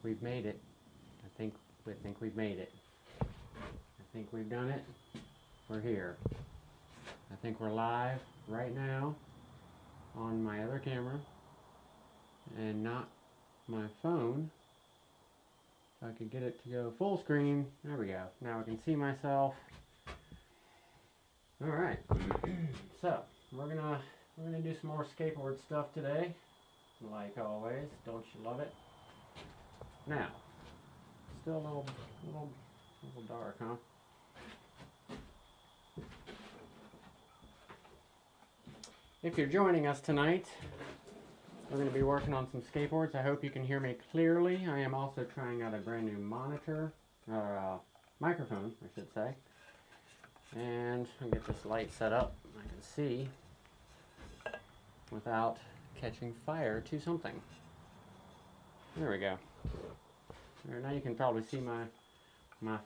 we've made it. I think we've made it. I think we've done it. We're here. I think we're live right now on my other camera and not my phone. If I could get it to go full screen. There we go. Now I can see myself. All right. So we're gonna do some more skateboard stuff today, like always. Don't you love it? Now, still a little dark, huh? If you're joining us tonight, we're going to be working on some skateboards. I hope you can hear me clearly. I am also trying out a brand new monitor, or microphone, I should say. And I'll get this light set up. I can see without catching fire to something. There we go. There, now you can probably see my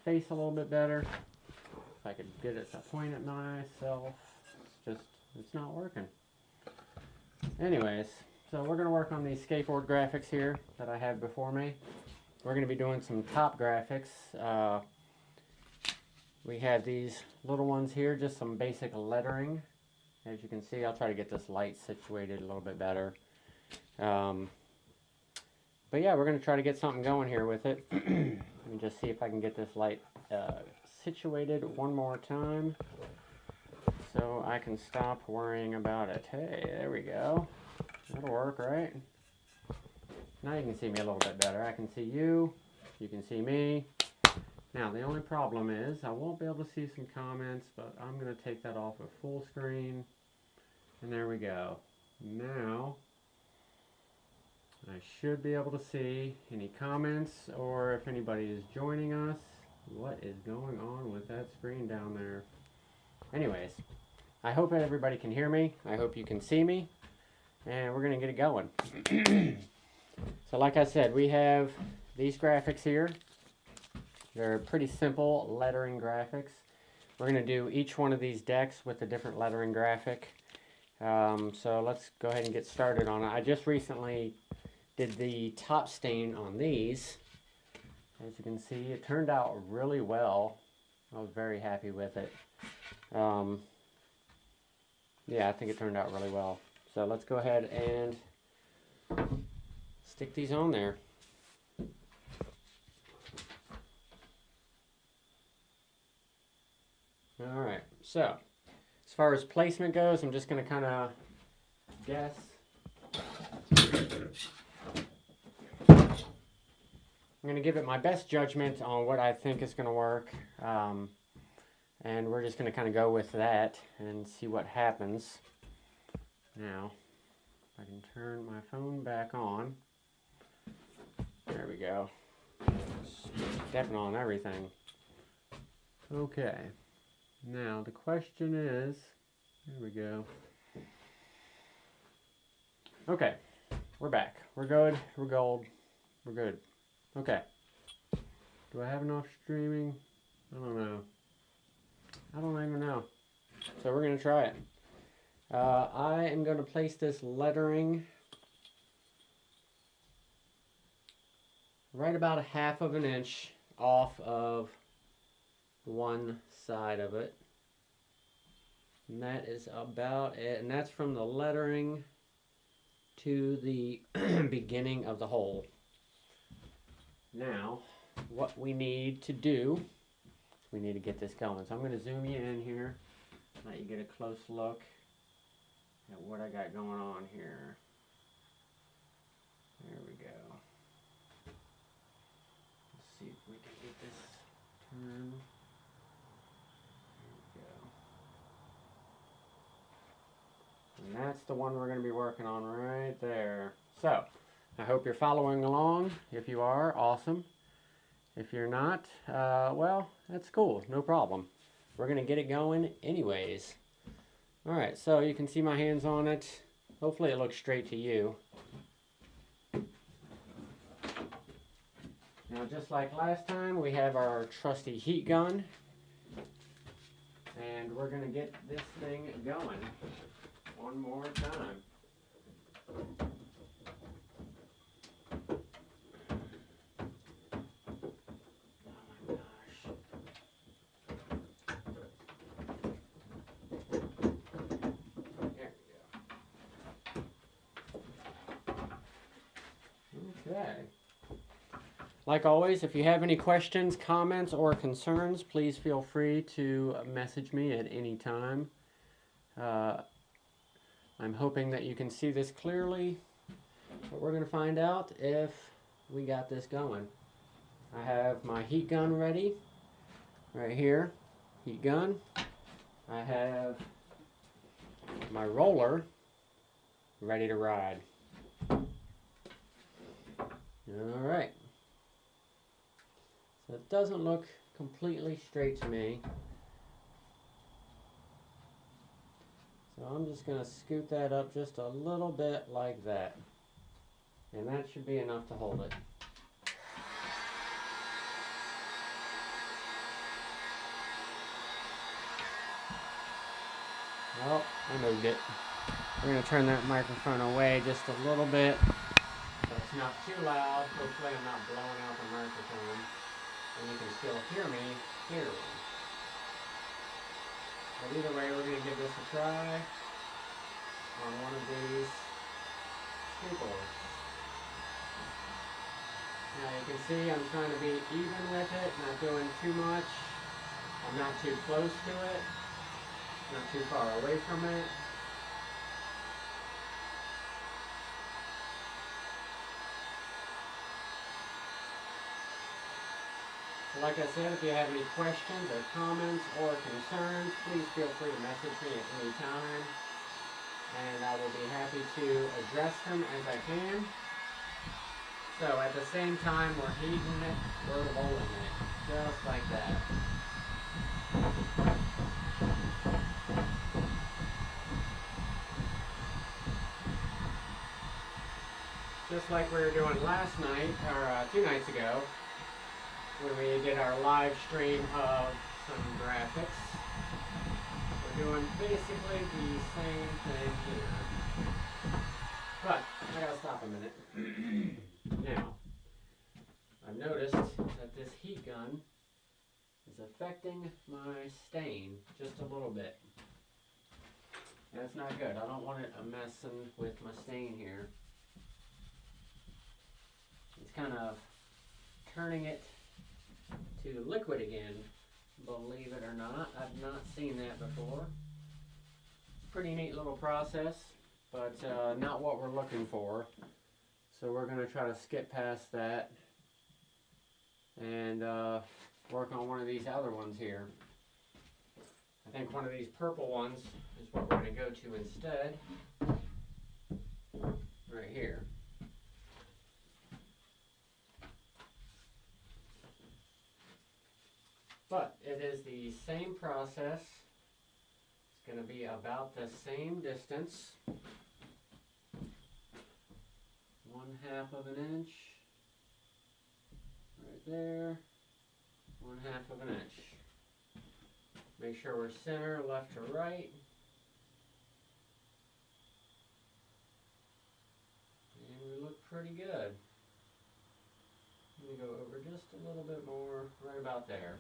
face a little bit better. If I could get it to point at myself, it's not working. Anyways, so we're going to work on these skateboard graphics here that I have before me. We're going to be doing some top graphics. We have these little ones here, just some basic lettering. As you can see, I'll try to get this light situated a little bit better. But yeah, we're going to try to get something going here with it. Let me just see if I can get this light situated one more time so I can stop worrying about it. Hey, there we go. That'll work, right? Now you can see me a little bit better. I can see you. You can see me. Now, the only problem is I won't be able to see some comments, but I'm going to take that off of full screen. And there we go. Now, I should be able to see any comments or if anybody is joining us. What is going on with that screen down there? Anyways, I hope everybody can hear me. I hope you can see me. And we're going to get it going. So like I said, we have these graphics here. They're pretty simple lettering graphics. We're going to do each one of these decks with a different lettering graphic. So let's go ahead and get started on it. I just recently did the top stain on these. As you can see, it turned out really well. I was very happy with it. Yeah, I think it turned out really well. So let's go ahead and stick these on there. Alright, so as far as placement goes, I'm just going to kind of guess. I'm going to give it my best judgment on what I think is going to work. And we're just going to kind of go with that and see what happens. Now, if I can turn my phone back on. There we go. Stepping on everything. Okay. Now, the question is, there we go. Okay, we're back. We're good. We're gold. We're good. Okay. Do I have enough streaming? I don't know. I don't even know. So we're going to try it. I am going to place this lettering right about 1/2 inch off of one side of it. And that is about it. And that's from the lettering to the beginning of the hole. Now, what we need to do, we need to get this going. So I'm going to zoom you in here, let you get a close look at what I got going on here. There we go. Let's see if we can get this turned. And that's the one we're going to be working on right there. So, I hope you're following along. If you are, awesome. If you're not, well, that's cool. No problem. We're going to get it going anyways. Alright, so you can see my hands on it. Hopefully it looks straight to you. Now, just like last time, we have our trusty heat gun. And we're going to get this thing going one more time. Okay. Like always, if you have any questions, comments, or concerns, please feel free to message me at any time. I'm hoping that you can see this clearly, but we're going to find out if we got this going. I have my heat gun ready right here, heat gun. I have my roller ready to ride. All right. So it doesn't look completely straight to me. So I'm just going to scoot that up just a little bit like that. And that should be enough to hold it. Well, I moved it. We're going to turn that microphone away just a little bit so it's not too loud. Hopefully I'm not blowing out the microphone. And you can still hear me clearly. But either way, we're going to give this a try on one of these skateboards. Now you can see I'm trying to be even with it, not doing too much. I'm not too close to it, not too far away from it. Like I said, if you have any questions or comments or concerns, please feel free to message me at any time, and I will be happy to address them as I can. So at the same time we're heating it, we're rolling it, just like that. Just like we were doing last night, or 2 nights ago, when we did our live stream of some graphics. We're doing basically the same thing here. But, I gotta stop a minute. Now, I've noticed that this heat gun is affecting my stain just a little bit. That's not good. I don't want it messing with my stain here. It's kind of turning it to liquid again, believe it or not. I've not seen that before. Pretty neat little process, but not what we're looking for. So we're going to try to skip past that and work on one of these other ones here. I think one of these purple ones is what we're going to go to instead. Right here. But it is the same process. It's going to be about the same distance. 1/2 of an inch. Right there. 1/2 of an inch. Make sure we're center, left to right. And we look pretty good. Let me go over just a little bit more, right about there.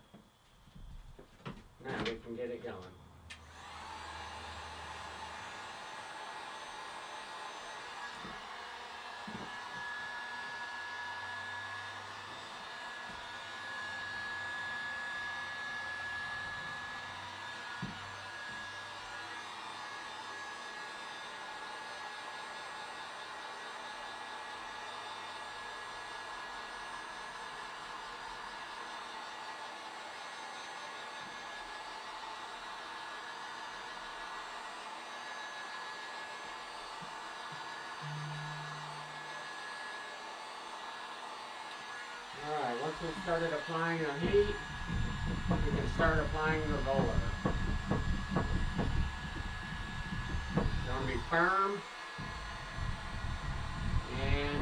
Now we can get it going. Alright, once we've started applying the heat, we can start applying the roller. It's going to be firm and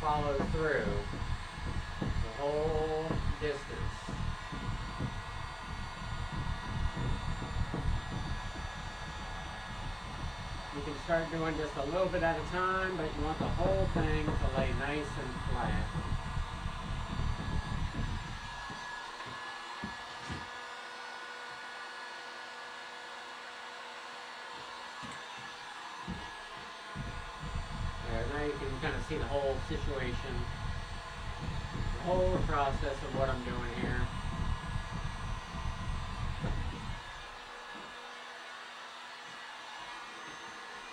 follow through the whole distance. You can start doing just a little bit at a time, but you want the whole thing to lay nice and flat. There, now you can kind of see the whole situation, the whole process of what I'm doing here.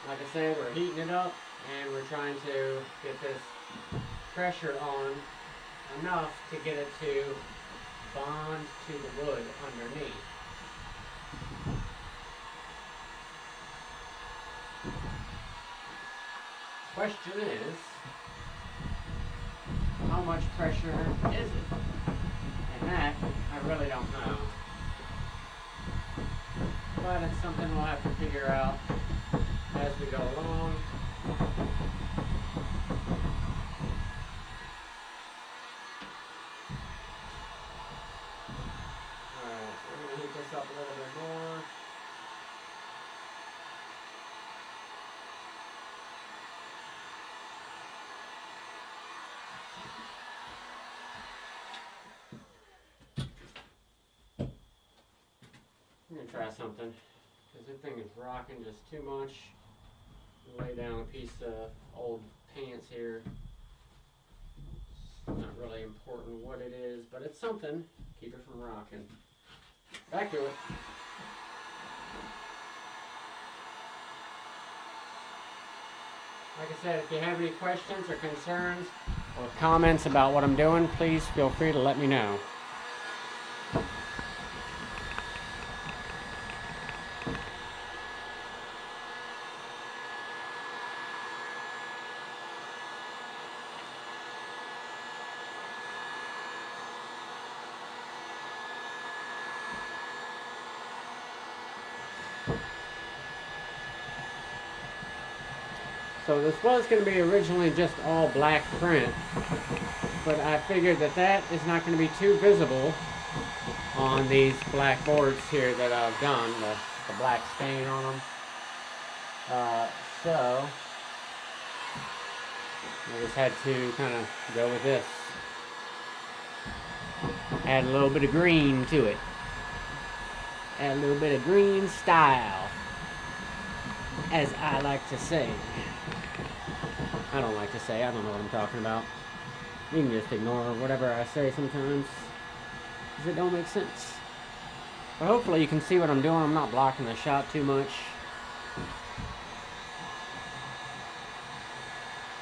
Like I said, we're heating it up and we're trying to get this pressure on enough to get it to bond to the wood underneath. Question is, how much pressure is it? And that, I really don't know. But it's something we'll have to figure out as we go along. Alright, we're going to heat this up a little bit more. I'm going to try something, because this thing is rocking just too much. Lay down a piece of old pants here. It's not really important what it is, but it's something. Keep it from rocking. Back to it. Like I said, if you have any questions or concerns or comments about what I'm doing, please feel free to let me know. So this was going to be originally just all black print, but I figured that that is not going to be too visible on these black boards here that I've done, the black stain on them. So I just had to kind of go with this. Add a little bit of green to it. Add a little bit of green style, as I like to say. I don't like to say, I don't know what I'm talking about. You can just ignore whatever I say sometimes, because it don't make sense. But hopefully you can see what I'm doing. I'm not blocking the shot too much.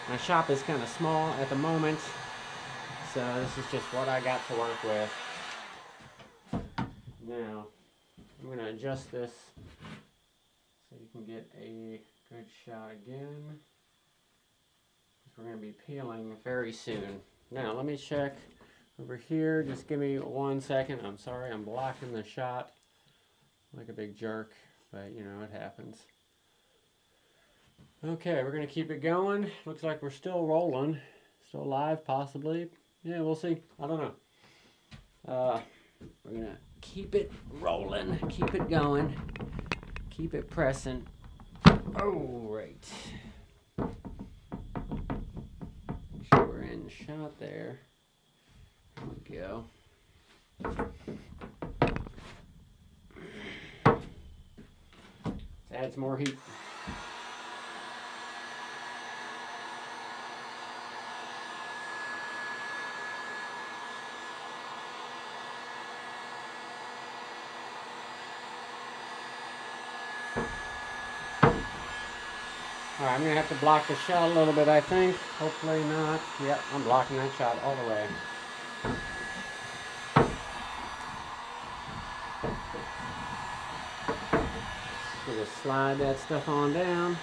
My shop is kind of small at the moment, so this is just what I got to work with. Now, I'm going to adjust this so you can get a good shot again. We're going to be peeling very soon. Now, let me check over here. Just give me 1 second. I'm sorry, I'm blocking the shot like a big jerk, but you know, it happens. Okay, we're going to keep it going. Looks like we're still rolling. Still alive, possibly. Yeah, we'll see. I don't know. We're going to keep it rolling, keep it going, keep it pressing. Oh, right. We're in shot there. There we go. Let's add some more heat. Alright, I'm going to have to block the shot a little bit, I think. Hopefully not. Yep, I'm blocking that shot all the way. So just slide that stuff on down.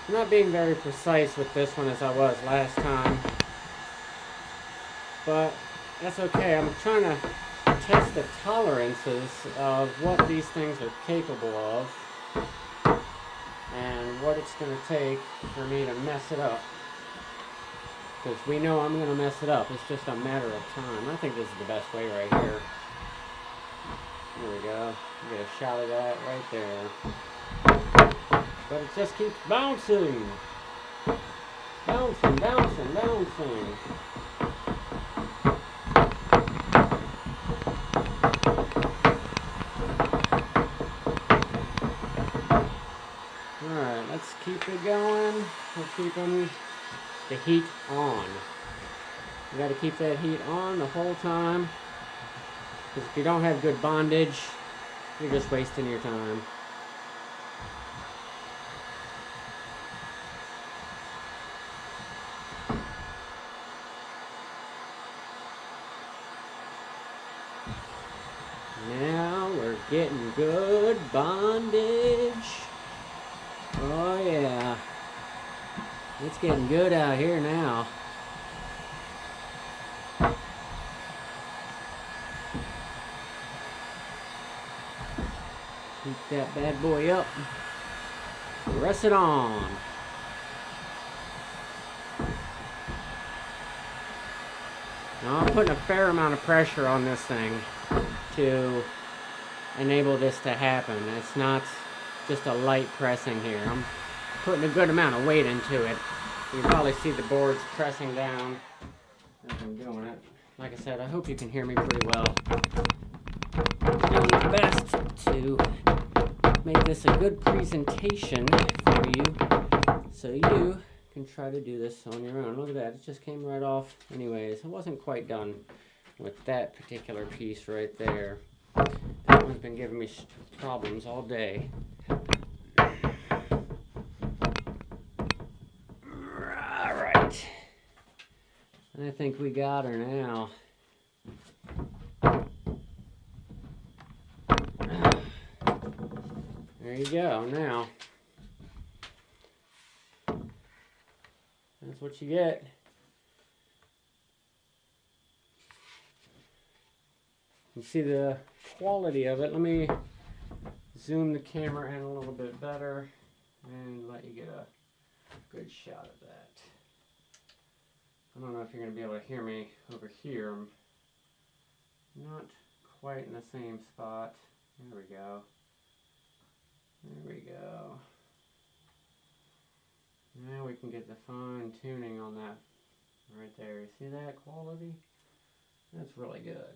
I'm not being very precise with this one as I was last time, but that's okay. I'm trying to test the tolerances of what these things are capable of and what it's going to take for me to mess it up, because we know I'm going to mess it up. It's just a matter of time. I think this is the best way right here. There we go. Get a shot of that right there. But it just keeps bouncing. Bouncing, bouncing, bouncing. it going. We're keeping the heat on. You got to keep that heat on the whole time, because if you don't have good bondage, you're just wasting your time. Now we're getting good bondage. Oh yeah. It's getting good out here now. Keep that bad boy up. Press it on. Now I'm putting a fair amount of pressure on this thing to enable this to happen. It's not just a light pressing here. I'm putting a good amount of weight into it. You can probably see the boards pressing down as I'm doing it. Like I said, I hope you can hear me pretty well. I'm doing my best to make this a good presentation for you, so you can try to do this on your own. Look at that, it just came right off. Anyways, I wasn't quite done with that particular piece right there. That one's been giving me problems all day. Alright. I think we got her now. There you go. Now, that's what you get. You see the quality of it. Let me zoom the camera in a little bit better and let you get a good shot of that. I don't know if you're going to be able to hear me over here. I'm not quite in the same spot. There we go. There we go. Now we can get the fine tuning on that right there. You see that quality? That's really good.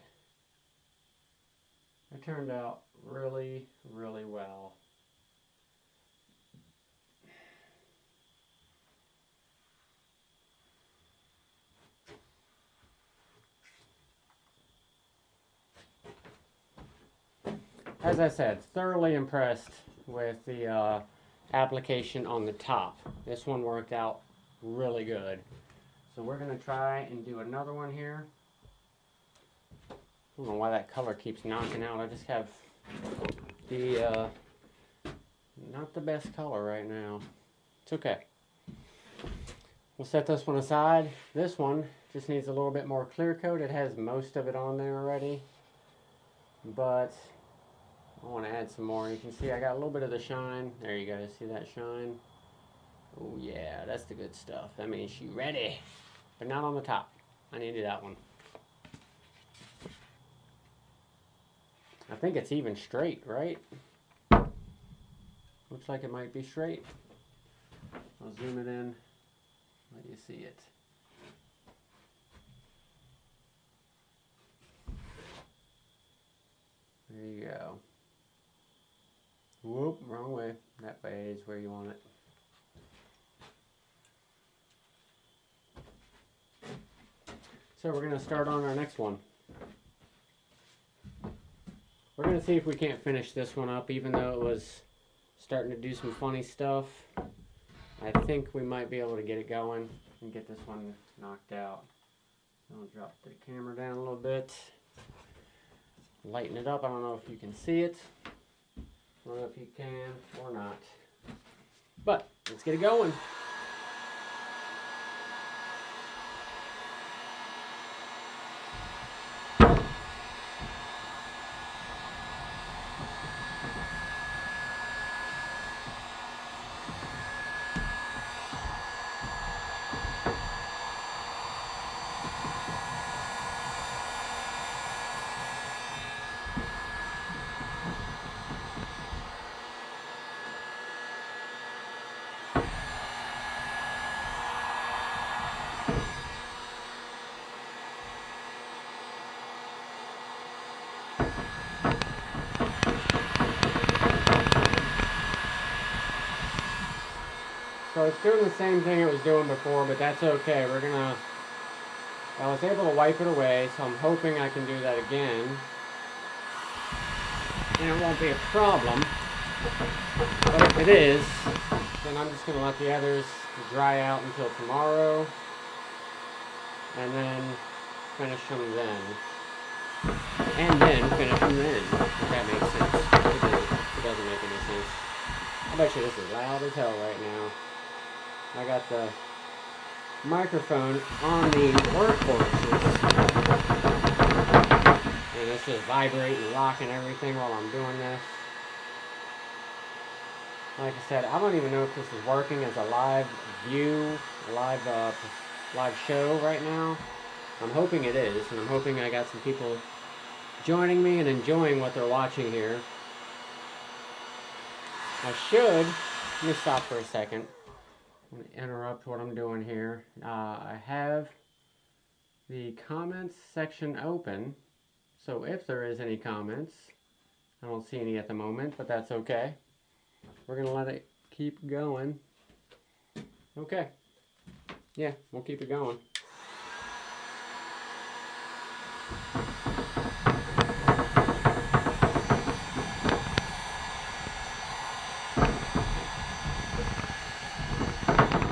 It turned out really, really well. As I said, thoroughly impressed with the application on the top. This one worked out really good. So we're going to try and do another one here. I don't know why that color keeps knocking out. I just have the not the best color right now. It's okay. We'll set this one aside. This one just needs a little bit more clear coat. It has most of it on there already, but I want to add some more. You can see I got a little bit of the shine. There you go. See that shine? Oh yeah, that's the good stuff. That means she's ready, but not on the top. I needed that one. I think it's even straight, right? Looks like it might be straight. I'll zoom it in, let you see it. There you go. Whoop, wrong way. That way is where you want it. So we're going to start on our next one. We're going to see if we can't finish this one up, even though it was starting to do some funny stuff. I think we might be able to get it going and get this one knocked out. I'll drop the camera down a little bit. Lighten it up. I don't know if you can see it. I don't know if you can or not. But let's get it going. it's doing the same thing it was doing before, but that's okay. I was able to wipe it away, so I'm hoping I can do that again. And it won't be a problem. But if it is, then I'm just gonna let the others dry out until tomorrow. And then finish them then. And then finish them then. If that makes sense. It doesn't make any sense. I bet you this is loud as hell right now. I got the microphone on the workhorses. And it's just vibrating and rocking everything while I'm doing this. Like I said, I don't even know if this is working as a live view, live show right now. I'm hoping it is, and I'm hoping I got some people joining me and enjoying what they're watching here. Let me stop for a second. I'm going to interrupt what I'm doing here. I have the comments section open, so if there is any comments, I don't see any at the moment, but that's okay. We're going to let it keep going. Okay. Yeah, we'll keep it going.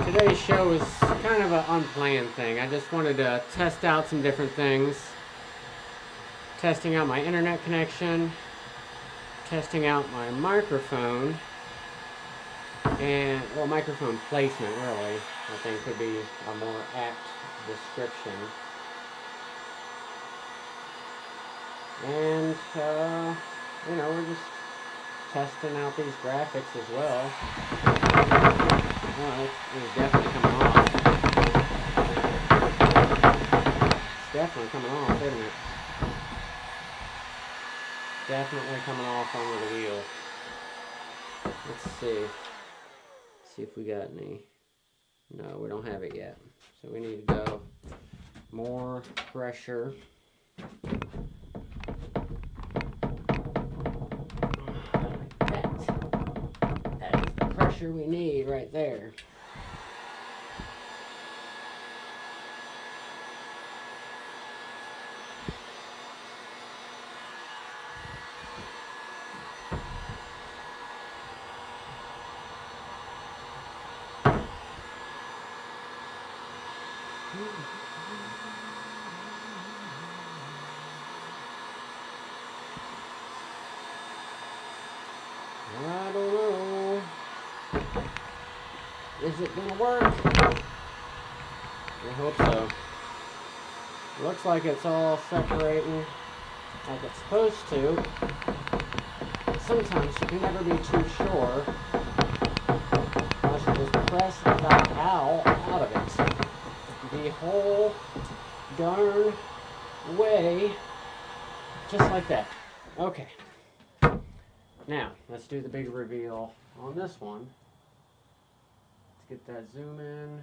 Today's show is kind of an unplanned thing. I just wanted to test out some different things. Testing out my internet connection, testing out my microphone, and, well, microphone placement, really, I think would be a more apt description. And, you know, we're just testing out these graphics as well. Oh, it's definitely coming off. It's definitely coming off, isn't it? Definitely coming off under the wheel. Let's see. See if we got any. No, we don't have it yet. So we need to go more pressure. That is the pressure we need right there. I don't know. Is it gonna work? I hope so. Looks like it's all separating like it's supposed to. Sometimes you can never be too sure. I should just press the owl out of it. The whole darn way. Just like that. Okay. Now, let's do the big reveal on this one. Let's get that zoom in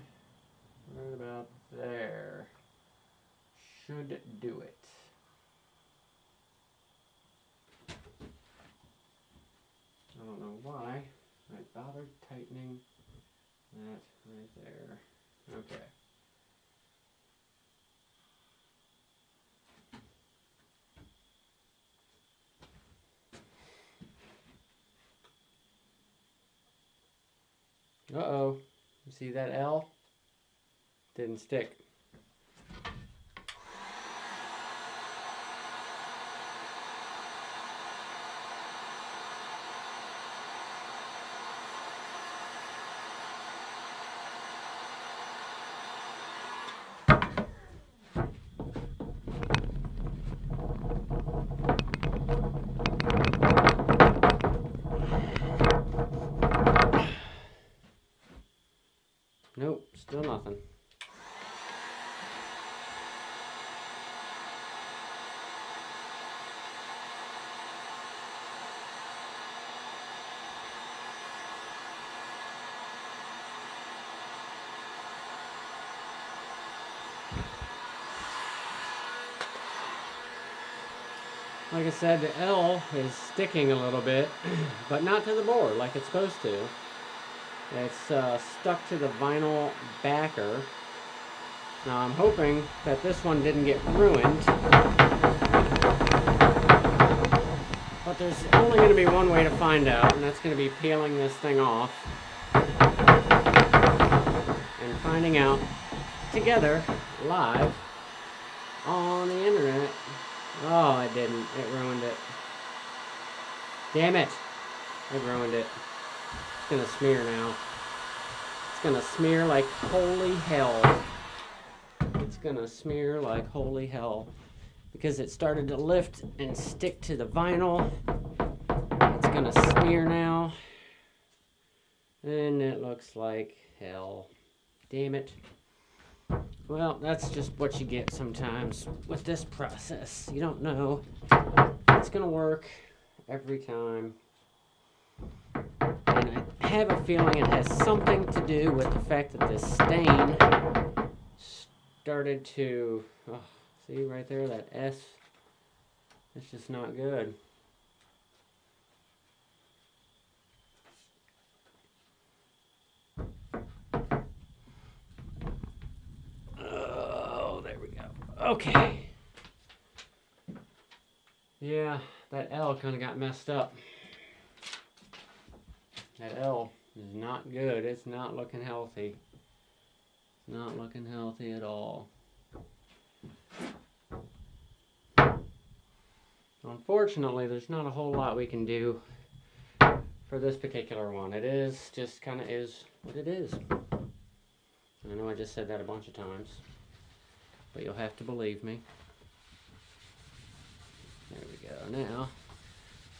right about there. Should do it. I don't know why I bothered tightening that right there. Okay. Uh-oh. You see that L? Didn't stick. Nope, still nothing. Like I said, the L is sticking a little bit, but not to the board like it's supposed to. It's stuck to the vinyl backer. Now I'm hoping that this one didn't get ruined. But there's only going to be one way to find out, and that's going to be peeling this thing off and finding out together, live, on the internet. Oh, it didn't. It ruined it. Damn it. It ruined it. It's going to smear now. It's going to smear like holy hell. It's going to smear like holy hell. Because it started to lift and stick to the vinyl. It's going to smear now. And it looks like hell. Damn it. Well, that's just what you get sometimes with this process. You don't know it's going to work every time. And I have a feeling it has something to do with the fact that this stain started to... Oh, see right there, that S? It's just not good. Okay. Yeah, that L kind of got messed up. That L is not good. It's not looking healthy. It's not looking healthy at all. Unfortunately, there's not a whole lot we can do for this particular one. It is just kind of is what it is. I know I just said that a bunch of times, but you'll have to believe me. There we go. Now,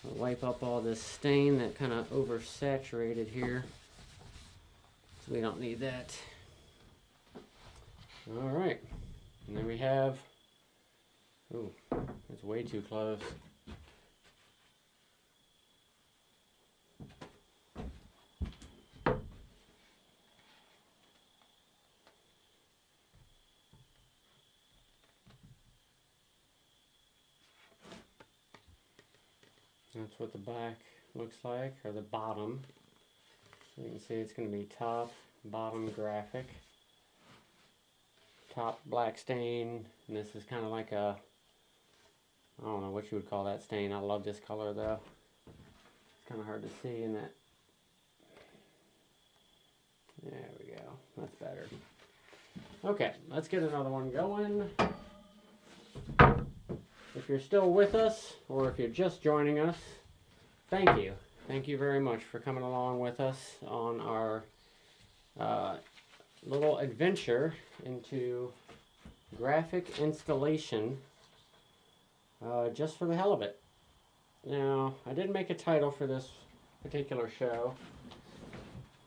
I'll wipe up all this stain that kind of oversaturated here. So we don't need that. Alright. And then we have... Ooh, that's way too close. That's what the back looks like, or the bottom. You can see it's going to be top, bottom graphic. Top black stain, and this is kind of like a, I don't know what you would call that stain. I love this color though. It's kind of hard to see in that. There we go. That's better. Okay, let's get another one going. If you're still with us, or if you're just joining us, thank you. Thank you very much for coming along with us on our little adventure into graphic installation, just for the hell of it. Now, I didn't make a title for this particular show,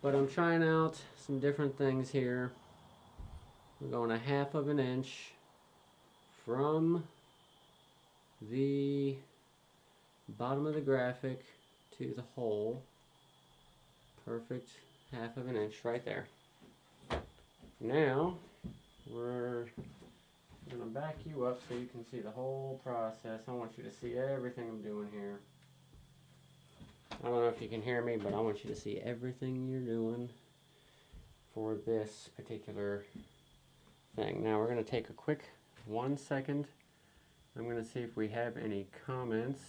but I'm trying out some different things here. We're going 1/2 of an inch from the bottom of the graphic to the hole. Perfect 1/2 of an inch right there. Now we're going to back you up so you can see the whole process. I want you to see everything I'm doing here. I don't know if you can hear me, but I want you to see everything you're doing for this particular thing. Now we're going to take a quick 1 second. I'm going to see if we have any comments.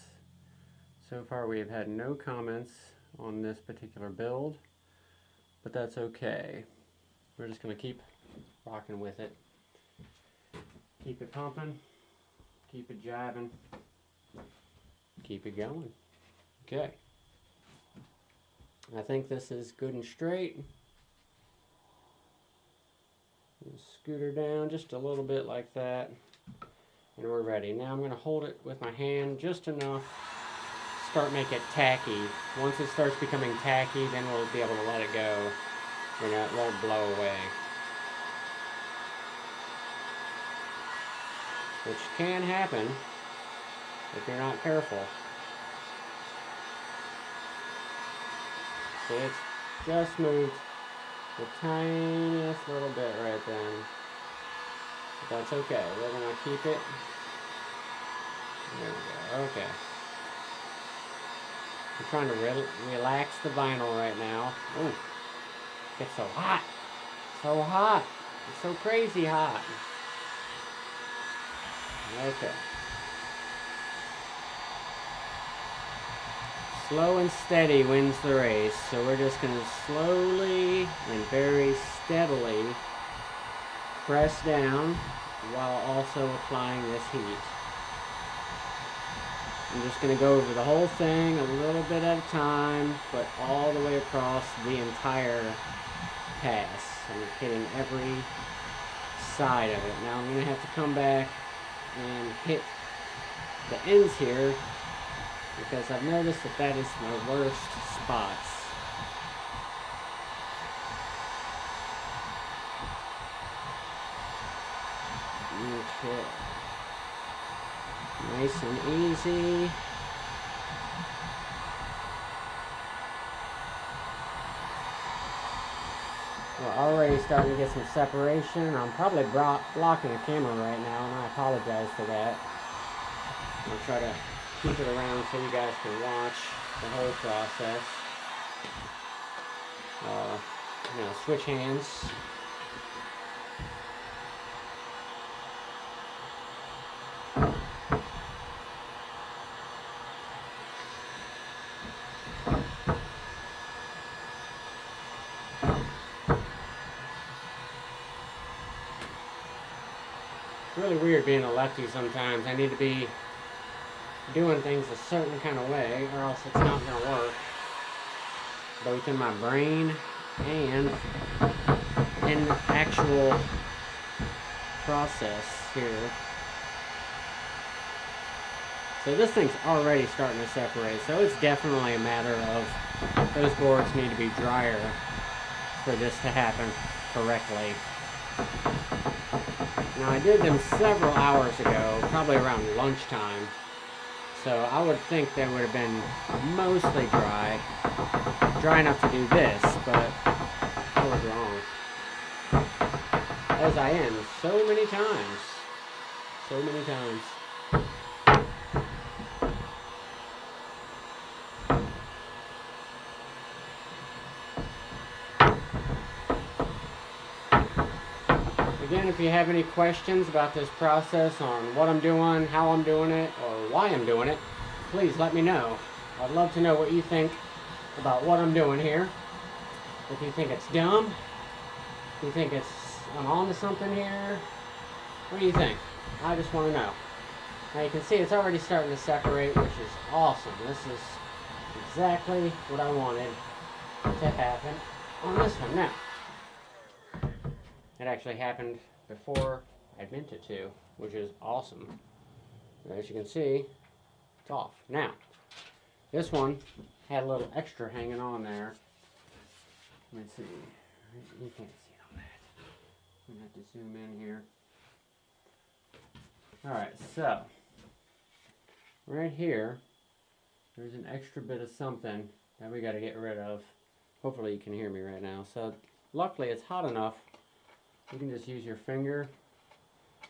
So far we have had no comments on this particular build, but that's okay. We're just going to keep rocking with it. Keep it pumping, keep it jiving, keep it going. Okay. I think this is good and straight. Scoot her down just a little bit like that. And we're ready. Now I'm going to hold it with my hand just enough to start make it tacky. Once it starts becoming tacky, then we'll be able to let it go. You know, it won't blow away. Which can happen if you're not careful. See, it's just moved the tiniest little bit right then. But that's okay. We're going to keep it. There we go. Okay. I'm trying to relax the vinyl right now. Ooh. It's so hot. So hot. It's so crazy hot. Okay. Slow and steady wins the race. So we're just going to slowly and very steadily press down while also applying this heat. I'm just going to go over the whole thing a little bit at a time, but all the way across the entire pass. I'm hitting every side of it. Now I'm going to have to come back and hit the ends here because I've noticed that that is my worst spots. Okay. Nice and easy. We're already starting to get some separation. I'm probably blocking the camera right now, and I apologize for that. I'll try to keep it around so you guys can watch the whole process. Switch hands. It's really weird being a lefty sometimes. I need to be doing things a certain kind of way or else it's not going to work. Both in my brain and in the actual process here. So this thing's already starting to separate. So it's definitely a matter of those boards need to be drier for this to happen correctly. Now I did them several hours ago, probably around lunchtime. So I would think they would have been mostly dry enough to do this, but I was wrong. As I am so many times. So many times. Again, if you have any questions about this process on what I'm doing, how I'm doing it, or why I'm doing it, please let me know. I'd love to know what you think about what I'm doing here. If you think it's dumb, if you think I'm on to something here, what do you think? I just want to know. Now you can see it's already starting to separate, which is awesome. This is exactly what I wanted to happen on this one. Now, it actually happened before I meant it to, which is awesome. As you can see, it's off. Now, this one had a little extra hanging on there. Let me see. You can't see all that. I'm going to have to zoom in here. Alright, so, right here, there's an extra bit of something that we got to get rid of. Hopefully you can hear me right now. So, luckily it's hot enough. You can just use your finger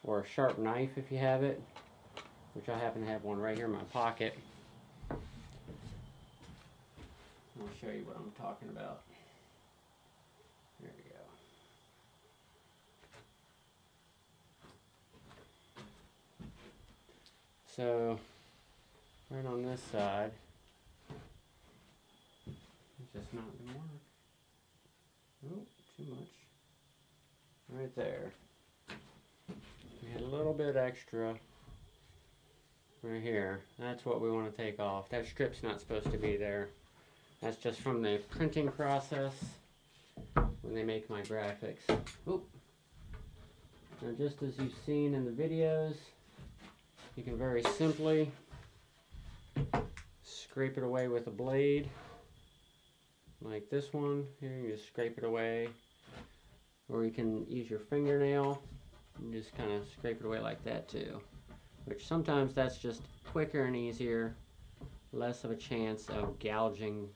or a sharp knife if you have it, which I happen to have one right here in my pocket. I'll show you what I'm talking about. There we go. So, right on this side, it's just not going to work. Oh, too much. Right there. We had a little bit extra right here. That's what we want to take off. That strip's not supposed to be there. That's just from the printing process when they make my graphics. Oop. Now just as you've seen in the videos, you can very simply scrape it away with a blade. Like this one. Here you just scrape it away. Or you can use your fingernail and just kind of scrape it away like that too. Which sometimes that's just quicker and easier. Less of a chance of gouging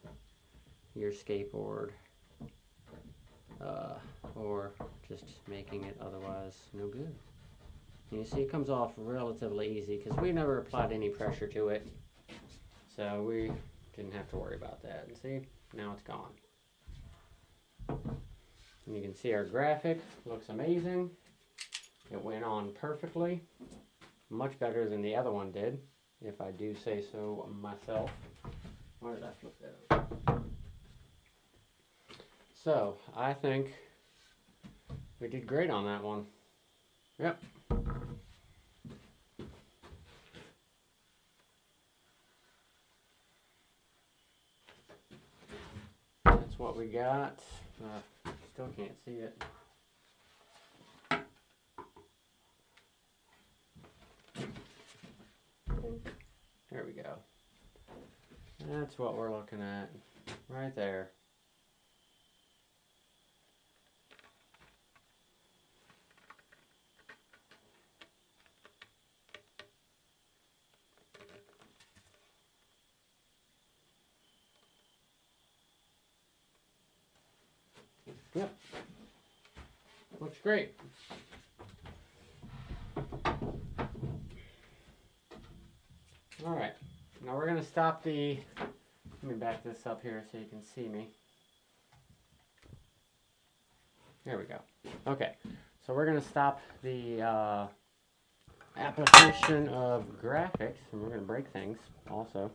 your skateboard. Or just making it otherwise no good. And you see it comes off relatively easy because we never applied any pressure to it. So we didn't have to worry about that. And see, now it's gone. And you can see our graphic looks amazing. It went on perfectly. Much better than the other one did, if I do say so myself. Why did I flip that over? So, I think we did great on that one. Yep. That's what we got. Still can't see it. There we go. That's what we're looking at. Right there. Yep. Looks great. Alright. Now we're going to stop the... Let me back this up here so you can see me. There we go. Okay. So we're going to stop the application of graphics. And we're going to break things also.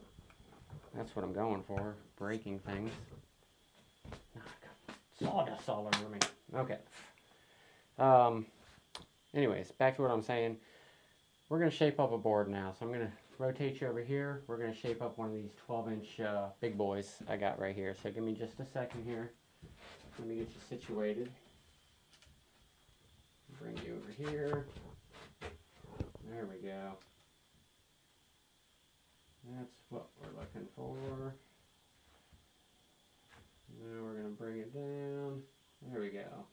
That's what I'm going for. Breaking things. Sawdust all over me. Okay. Anyways, back to what I'm saying. We're going to shape up a board now. So I'm going to rotate you over here. We're going to shape up one of these 12-inch big boys I got right here. So give me just a second here. Let me get you situated. Bring you over here. There we go. That's what we're looking for. Now we're going to bring it down. There we go.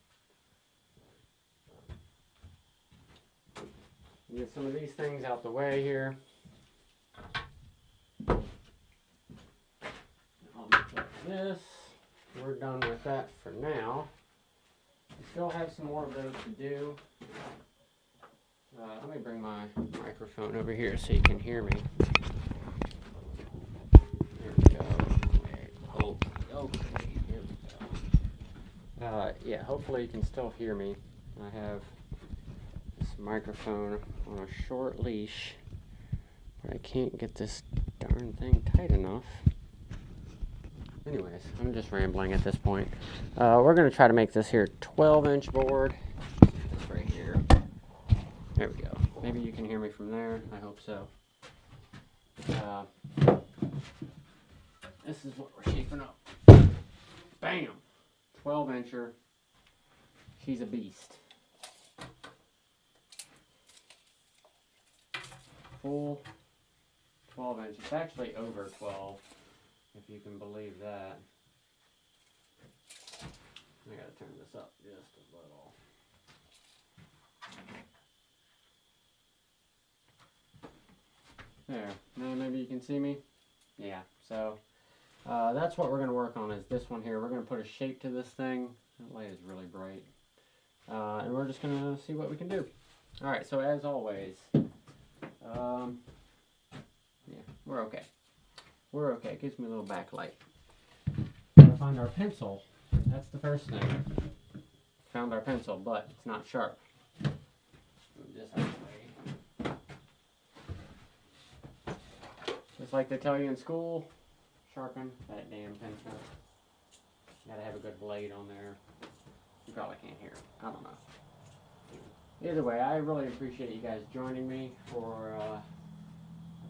Get some of these things out the way here. I'll make like this. We're done with that for now. We still have some more of those to do. Let me bring my microphone over here so you can hear me. There we go. Okay. Here we go. Yeah, hopefully you can still hear me. I have this microphone on a short leash, but I can't get this darn thing tight enough. Anyways, I'm just rambling at this point. We're going to try to make this here 12-inch board. This right here. There we go. Maybe you can hear me from there. I hope so. This is what we're shaping up. Bam! 12-incher. She's a beast. Full 12 inches. It's actually over 12, if you can believe that. I gotta turn this up just a little. There. Now maybe you can see me? Yeah. So that's what we're going to work on is this one here. We're going to put a shape to this thing. That light is really bright. And we're just going to see what we can do. Alright, so as always, yeah, we're okay. We're okay. It gives me a little backlight. Gotta find our pencil. That's the first thing. Found our pencil, but it's not sharp. Move this out of the way. Just like they tell you in school, sharpen that damn pencil. Gotta have a good blade on there. You probably can't hear it. I don't know. Either way, I really appreciate you guys joining me for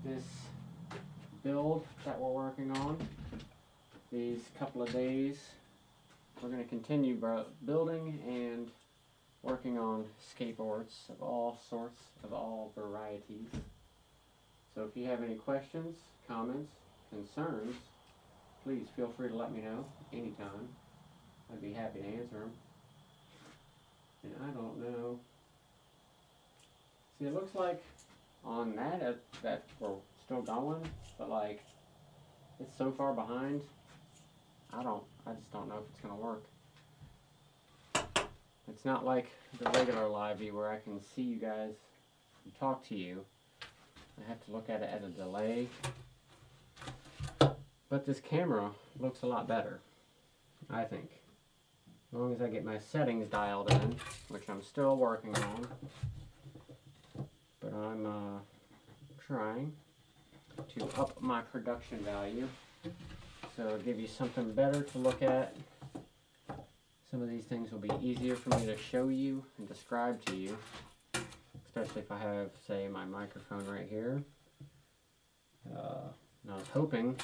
this build that we're working on. These couple of days, we're going to continue building and working on skateboards of all sorts, of all varieties. So if you have any questions, comments, concerns, please feel free to let me know anytime. I'd be happy to answer them. And I don't know. See, it looks like on that we're still going, but like it's so far behind. I just don't know if it's gonna work. It's not like the regular live view where I can see you guys and talk to you. I have to look at it at a delay. But this camera looks a lot better, I think. As long as I get my settings dialed in, which I'm still working on. But I'm trying to up my production value. So it'll give you something better to look at. Some of these things will be easier for me to show you and describe to you. Especially if I have, say, my microphone right here. And I was hoping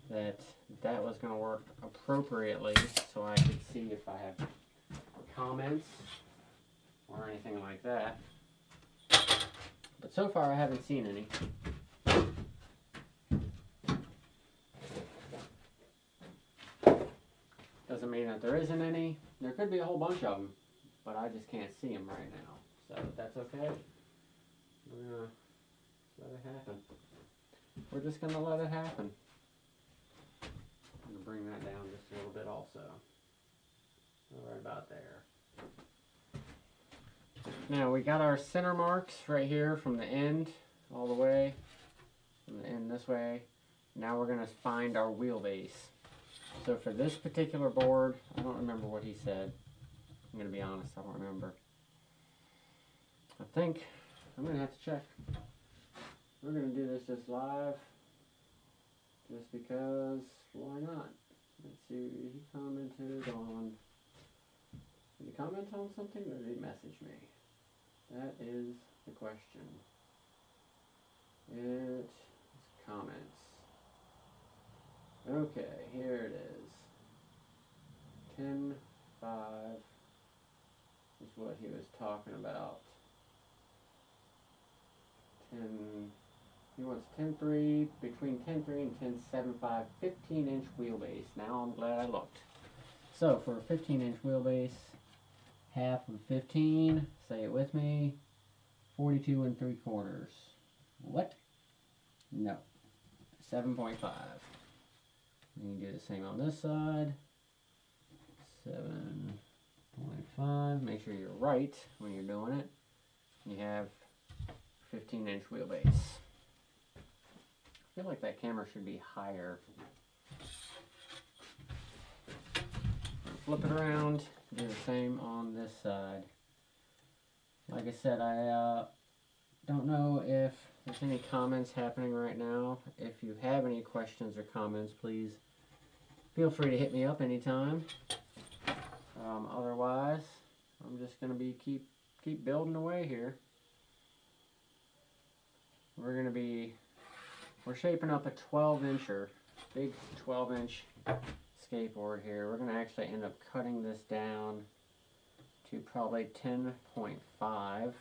that that was going to work appropriately so I could see if I have comments or anything like that. But so far I haven't seen any. Doesn't mean that there isn't any. There could be a whole bunch of them, but I just can't see them right now. So that's okay. We're gonna let it happen. We're just gonna let it happen. I'm gonna bring that down just a little bit also. Right about there. Now we got our center marks right here from the end all the way, from the end this way. Now we're gonna find our wheelbase. So for this particular board, I don't remember what he said. I'm gonna be honest, I don't remember. I think I'm gonna have to check. We're gonna do this just live, just because, why not? Let's see, he commented on, did he comment on something or did he message me? That is the question. It's comments. Okay, here it is. 10.5 is what he was talking about. He wants 10.3, between 10.3 and 10.75, 15-inch wheelbase. Now I'm glad I looked. So for a 15-inch wheelbase, half of 15, say it with me, 42 3/4. What? No, 7.5. You can do the same on this side. 7.5. Make sure you're right when you're doing it. You have 15-inch wheelbase. I feel like that camera should be higher. Flip it around. Do the same on this side. Like I said, I don't know if there's any comments happening right now. If you have any questions or comments, please feel free to hit me up anytime. Otherwise, I'm just gonna be keep building away here. We're shaping up a 12-incher, big 12-inch skateboard here. We're gonna actually end up cutting this down to probably 10.5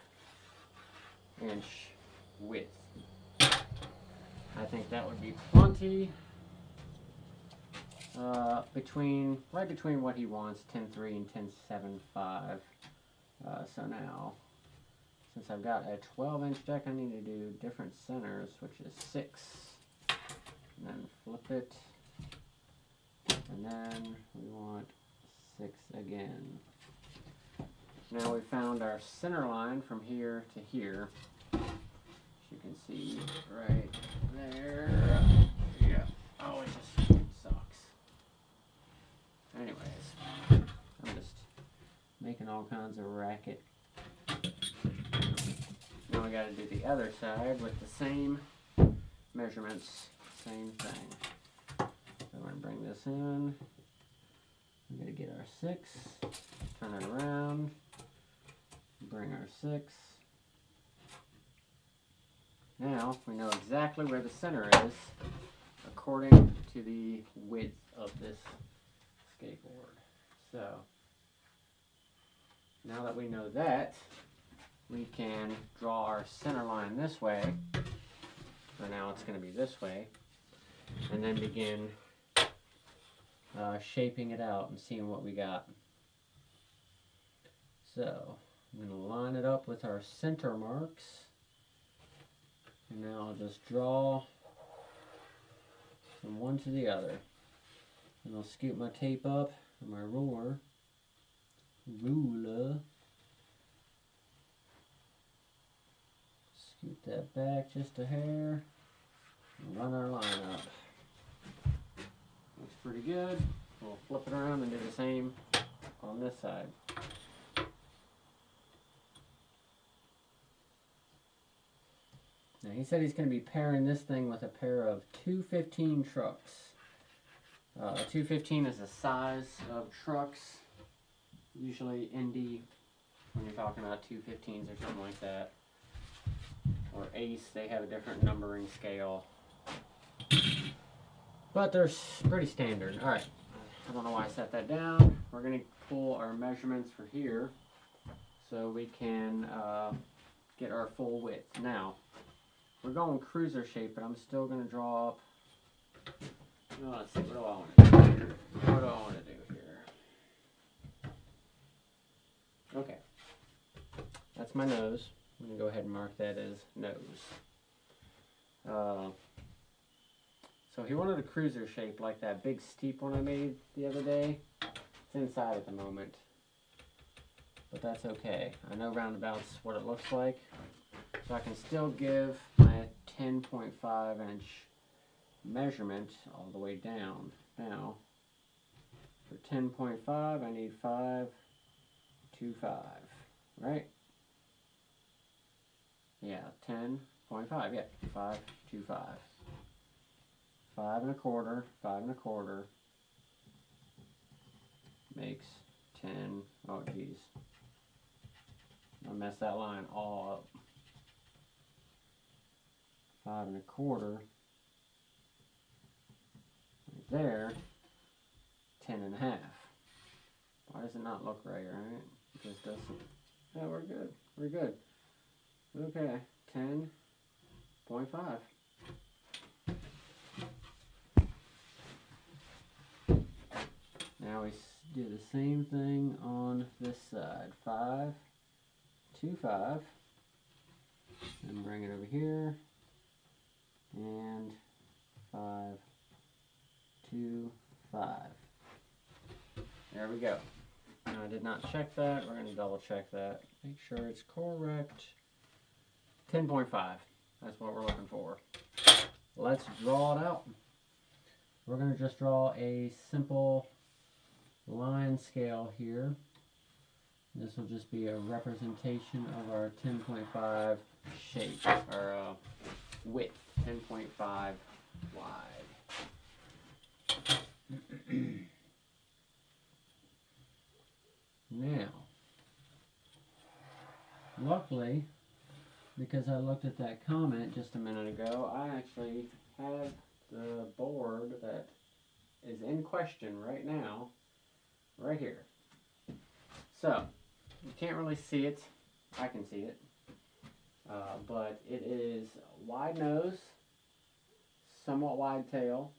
inch width. I think that would be plenty. Right between what he wants, 10.3 and 10.75. So now, since I've got a 12-inch deck, I need to do different centers, which is 6. And then flip it. And then we want 6 again. Now we found our center line from here to here. As you can see right there. Yeah. Oh, it just sucks. Anyways, I'm just making all kinds of racket. Now we gotta do the other side with the same measurements, same thing. So I'm gonna bring this in. We're gonna get our 6, turn it around, bring our 6. Now we know exactly where the center is according to the width of this skateboard. So now that we know that, we can draw our center line this way. For now it's going to be this way. And then begin shaping it out and seeing what we got. So I'm going to line it up with our center marks. And now I'll just draw from one to the other. And I'll scoot my tape up on my ruler. Scoot that back just a hair. And run our line up. Looks pretty good. We'll flip it around and do the same on this side. Now he said he's going to be pairing this thing with a pair of 215 trucks. 215 is the size of trucks, usually Indy, when you're talking about 215s or something like that. Or Ace, they have a different numbering scale. But they're pretty standard. Alright, I don't know why I set that down. We're going to pull our measurements for here so we can get our full width. Now, we're going cruiser shape, but I'm still going to draw up. Let's see, what do I want to do here? What do I want to do here? Okay. That's my nose. I'm going to go ahead and mark that as nose. So he wanted a cruiser shape like that big steep one I made the other day. It's inside at the moment. But that's okay. I know roundabout's what it looks like. So I can still give my 10.5 inch measurement all the way down. Now, for 10.5 I need 525, right? Yeah, 10.5, yeah, 525. 5 1/4, 5 1/4 makes 10, oh geez. I messed that line all up. 5 1/4, right there, 10 1/2. Why does it not look right, right? It just doesn't. Yeah, we're good, we're good. Okay, 10.5. Now we do the same thing on this side. 525, and bring it over here, and 525. There we go. Now I did not check that. We're going to double check that. Make sure it's correct. 10.5. That's what we're looking for. Let's draw it out. We're going to just draw a simple line scale here. This will just be a representation of our 10.5 shape, or width, 10.5 wide. Now, luckily, because I looked at that comment just a minute ago, I actually have the board that is in question right now, right here. So, you can't really see it. I can see it. But it is wide nose, somewhat wide tail.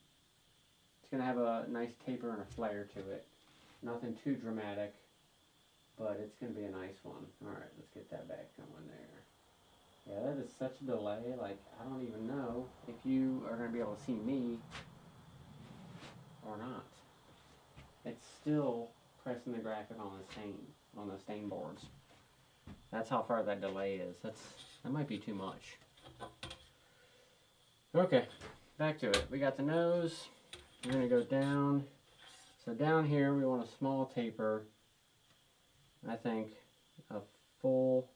It's going to have a nice taper and a flare to it. Nothing too dramatic, but it's going to be a nice one. Alright, let's get that back going there. Yeah, that is such a delay, like, I don't even know if you are going to be able to see me or not. It's still pressing the graphic on the stain boards. That's how far that delay is. That might be too much. Okay, back to it. We got the nose. We're going to go down. So down here we want a small taper. I think a full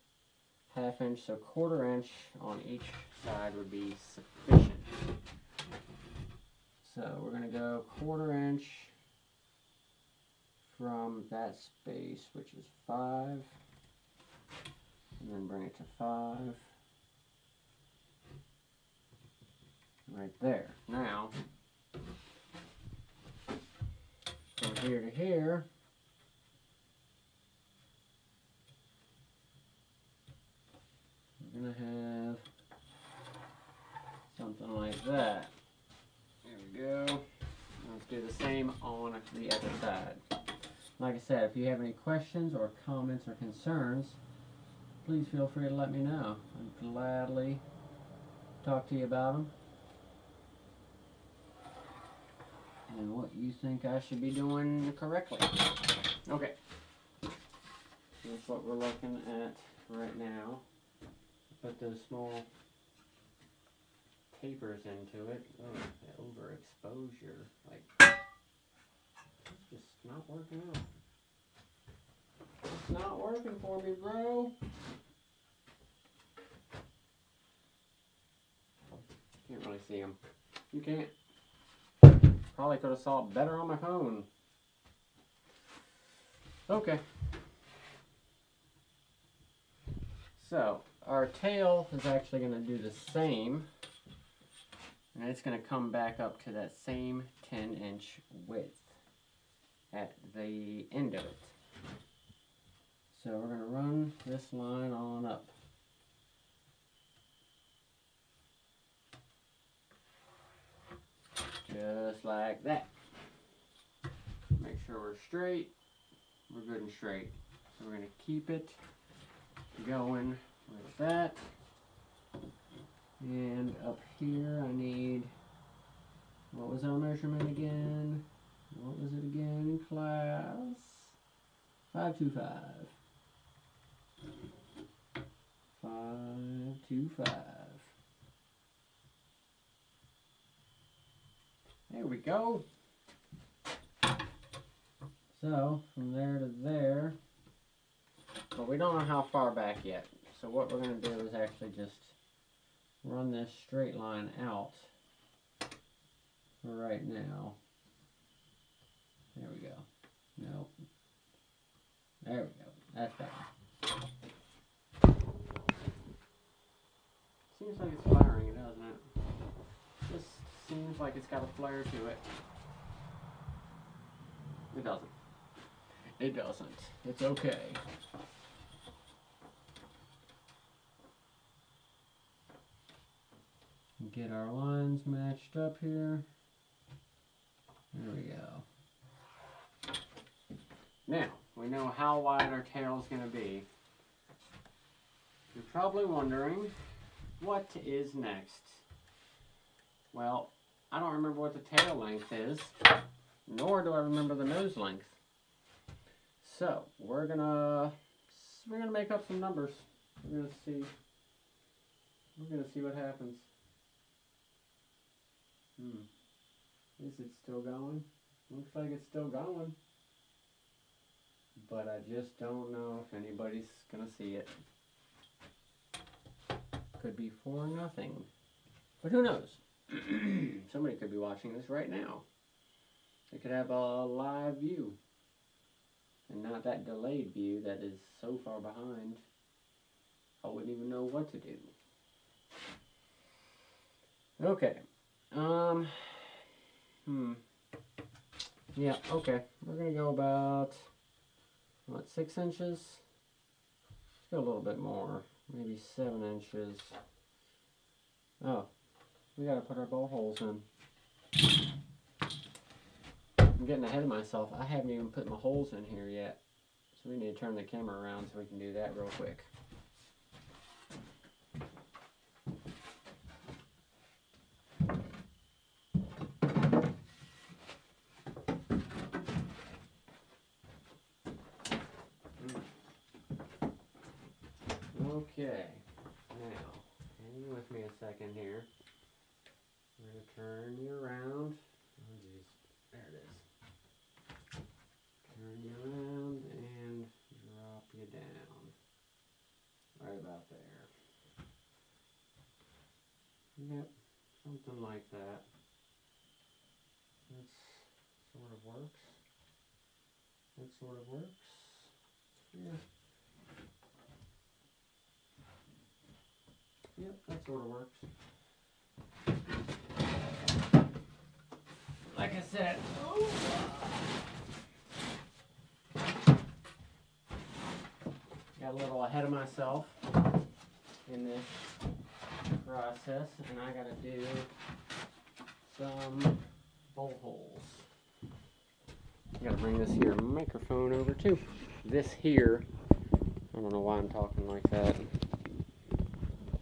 ½ inch, so 1/4 inch on each side would be sufficient. So we're going to go 1/4 inch from that space, which is 5, and then bring it to 5, right there. Now, from here to here, we're going to have something like that. There we go. Let's do the same on the other side. Like I said, if you have any questions or comments or concerns, please feel free to let me know. I'd gladly talk to you about them and what you think I should be doing correctly. Okay. That's what we're looking at right now. Put those small tapers into it. Oh, the overexposure. Like, just not working out. not working for me, bro. Can't really see them. You can't. Probably could have saw it better on my phone. Okay. So, our tail is actually going to do the same. And it's going to come back up to that same 10-inch width at the end of it. So we're going to run this line on up. Just like that. Make sure we're straight. We're good and straight. So we're going to keep it going with that. And up here I need, what was our measurement again? What was it again, class? 525. 525. There we go. So from there to there, but we don't know how far back yet. So what we're going to do is actually just run this straight line out for right now. There we go. Nope. There we go. That's better. Seems like it's flaring, doesn't it? Just seems like it's got a flare to it. It doesn't. It doesn't. It's okay. Get our lines matched up here. There we go. Now, we know how wide our tail is going to be. You're probably wondering, what is next? Well, I don't remember what the tail length is, nor do I remember the nose length. So, we're gonna make up some numbers. We're gonna see what happens. Is it still going? Looks like it's still going. But I just don't know if anybody's gonna see it. Could be 4-0. But who knows? Somebody could be watching this right now. They could have a live view. And not that delayed view that is so far behind. I wouldn't even know what to do. Okay. Yeah, okay. We're going to go about, what, 6 inches? Let's go a little bit more. Maybe 7 inches. Oh, we got to put our bowl holes in. I'm getting ahead of myself. I haven't even put my holes in here yet. So we need to turn the camera around so we can do that real quick. Okay, now, hang with me a second here. I'm going to turn you around. Oh geez, there it is. Turn you around and drop you down. Right about there. Yep, something like that. That sort of works. That sort of works. Yeah. Yep, that sort of works. Like I said, got a little ahead of myself in this process, and I got to do some bowl holes. I got to bring this here microphone over too. This here, I don't know why I'm talking like that.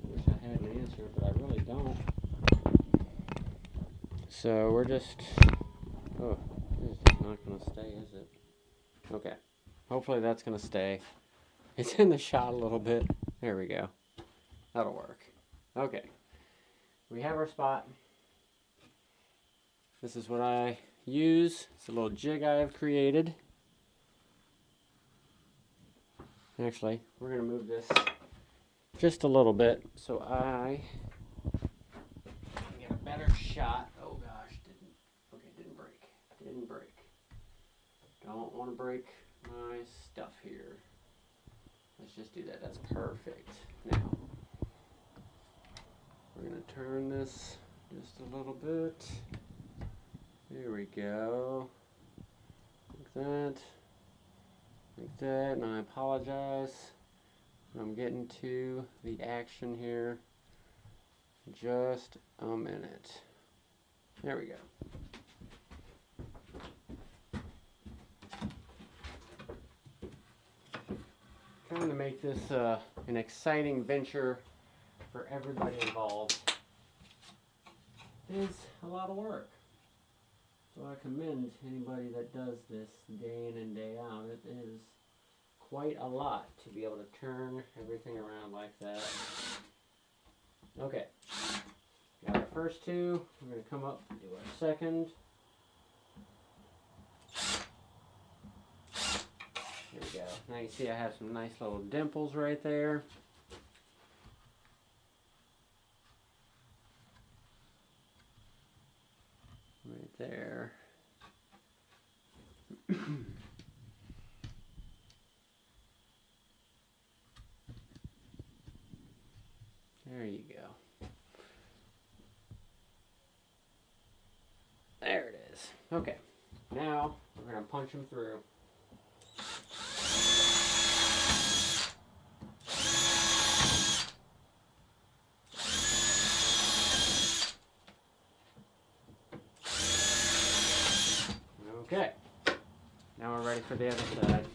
Wish I had an answer, but I really don't. So we're just, oh, this is just not going to stay, is it? Okay, hopefully that's going to stay. It's in the shot a little bit. There we go. That'll work. Okay, we have our spot. This is what I use. It's a little jig I have created. Actually, we're going to move this just a little bit so I get a better shot. Oh gosh, didn't break. Didn't break. Don't want to break my stuff here. Let's just do that. That's perfect. Now, we're going to turn this just a little bit. There we go. Like that. Like that. And I apologize. I'm getting to the action here. Just a minute. There we go. Trying to make this an exciting venture for everybody involved. It is a lot of work. So I commend anybody that does this day in and day out. It is quite a lot to be able to turn everything around like that. Okay, got our first two. We're going to come up and do our second. There we go. Now you see I have some nice little dimples right there. Right there. There you go. There it is. Okay. Now we're going to punch them through. Okay. Now we're ready for the other side.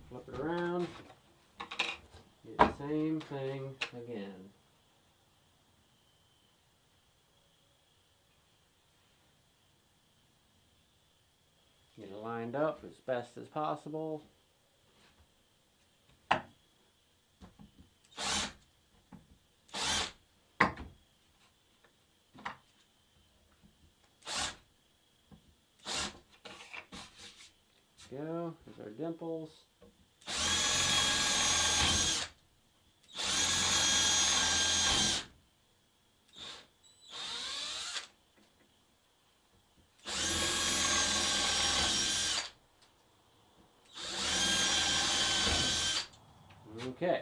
Flip it around. Do the same thing again. Get it lined up as best as possible. Go. There's our dimples. Okay.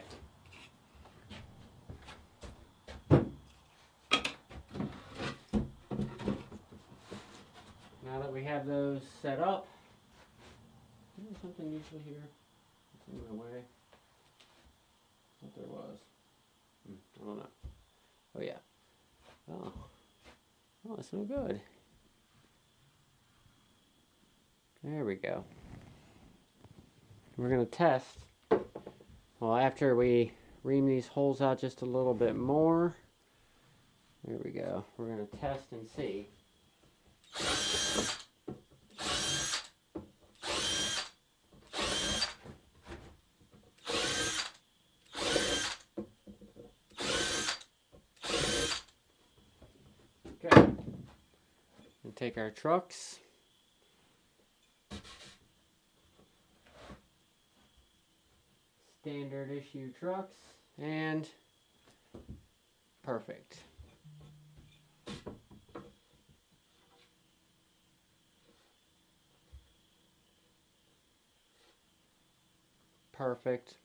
Now that we have those set up, is there something usually here? It's in my way. I thought there was. I don't know. Oh yeah. Oh. Oh, it's no good. There we go. We're going to test. Well, after we ream these holes out just a little bit more, there we go. We're going to test and see. Okay. And take our trucks. Standard issue trucks, and perfect. Perfect.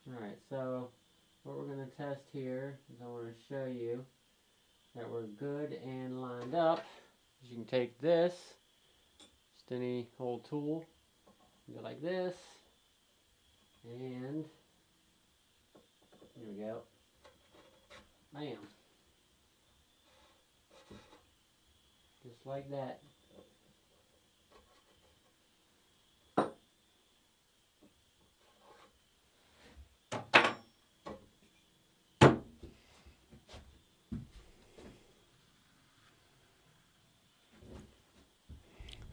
Alright, so what we're going to test here is I want to show you that we're good and lined up. You can take this, just any old tool, go like this, and here we go. Bam. Just like that.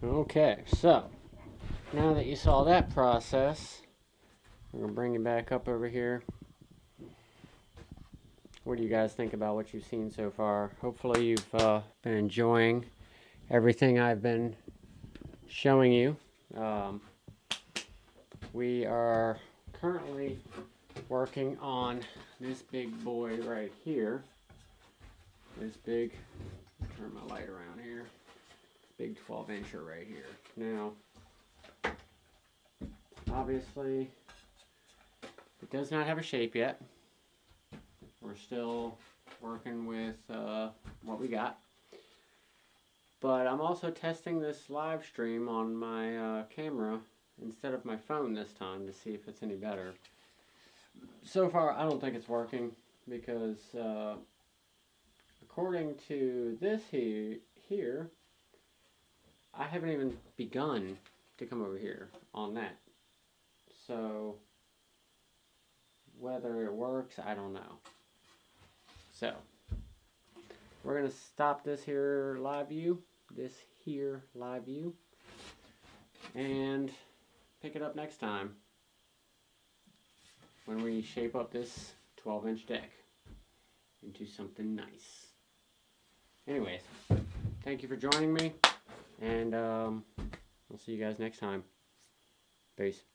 Okay, so now that you saw that process, we're going to bring it back up over here. what do you guys think about what you've seen so far? Hopefully you've been enjoying everything I've been showing you. We are currently working on this big boy right here. This big, turn my light around here, big 12-incher right here. Now, obviously, it does not have a shape yet. We're still working with what we got. But I'm also testing this live stream on my camera instead of my phone this time to see if it's any better. So far, I don't think it's working because according to this here, I haven't even begun to come over here on that. So whether it works, I don't know. So we're gonna stop this here live view, and pick it up next time when we shape up this 12-inch deck into something nice. Anyways, thank you for joining me, and I'll see you guys next time. Peace.